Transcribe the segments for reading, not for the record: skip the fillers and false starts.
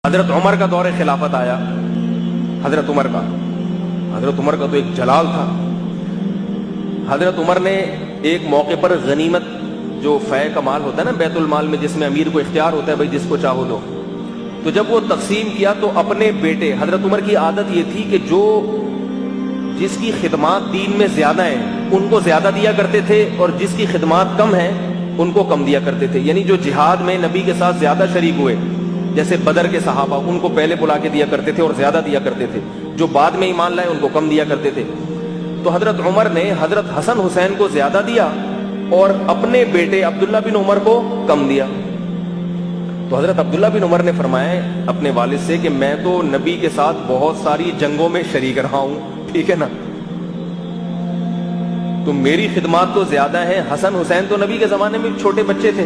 حضرت عمر کا دور خلافت آیا. حضرت عمر کا تو ایک جلال تھا. حضرت عمر نے ایک موقع پر غنیمت جو فے کا مال ہوتا ہے نا بیت المال میں، جس میں امیر کو اختیار ہوتا ہے بھائی جس کو چاہو دو، تو جب وہ تقسیم کیا تو اپنے بیٹے، حضرت عمر کی عادت یہ تھی کہ جس کی خدمات دین میں زیادہ ہیں ان کو زیادہ دیا کرتے تھے، اور جس کی خدمات کم ہیں ان کو کم دیا کرتے تھے. یعنی جو جہاد میں نبی کے ساتھ زیادہ شریک ہوئے، جیسے بدر کے صحابہ، ان کو پہلے بلا کے دیا کرتے تھے اور زیادہ دیا کرتے تھے. جو بعد میں ایمان لائے ان کو کم دیا کرتے تھے. تو حضرت عمر نے حضرت حسن حسین کو زیادہ دیا اور اپنے بیٹے عبداللہ بن عمر کو کم دیا. تو حضرت عبداللہ بن عمر نے فرمایا اپنے والد سے کہ میں تو نبی کے ساتھ بہت ساری جنگوں میں شریک رہا ہوں، ٹھیک ہے نا، تو میری خدمات تو زیادہ ہیں. حسن حسین تو نبی کے زمانے میں چھوٹے بچے تھے،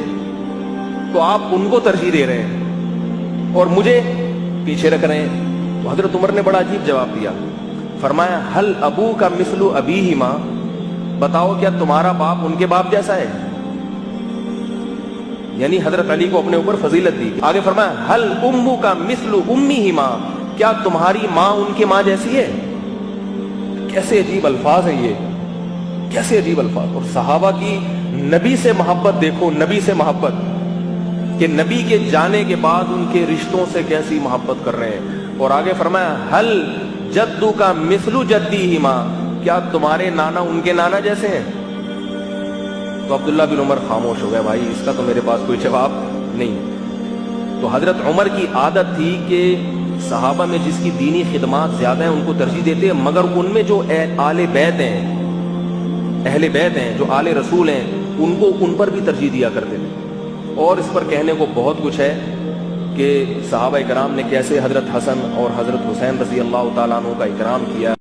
تو آپ ان کو ترجیح دے رہے ہیں اور مجھے پیچھے رکھ رہے ہیں. تو حضرت عمر نے بڑا عجیب جواب دیا. فرمایا حل ابو کا مثل ابیہما، بتاؤ کیا تمہارا باپ ان کے باپ جیسا ہے؟ یعنی حضرت علی کو اپنے اوپر فضیلت دی. آگے فرمایا حل امو کا مثل امیہما، کیا تمہاری ماں ان کی ماں جیسی ہے؟ کیسے عجیب الفاظ ہیں یہ، کیسے عجیب الفاظ. اور صحابہ کی نبی سے محبت دیکھو، نبی سے محبت، کہ نبی کے جانے کے بعد ان کے رشتوں سے کیسی محبت کر رہے ہیں. اور آگے فرمایا حل جدو کا مثل جدیہما، کیا تمہارے نانا ان کے نانا جیسے ہیں؟ تو عبداللہ بن عمر خاموش ہو گیا، بھائی اس کا تو میرے پاس کوئی جواب نہیں. تو حضرت عمر کی عادت تھی کہ صحابہ میں جس کی دینی خدمات زیادہ ہیں ان کو ترجیح دیتے ہیں، مگر ان میں جو آل بیت ہیں، اہل بیت ہیں، جو آل رسول ہیں، ان پر بھی ترجیح دیا کرتے تھے. اور اس پر کہنے کو بہت کچھ ہے کہ صحابہ کرام نے کیسے حضرت حسن اور حضرت حسین رضی اللہ تعالیٰ عنہ کا اکرام کیا.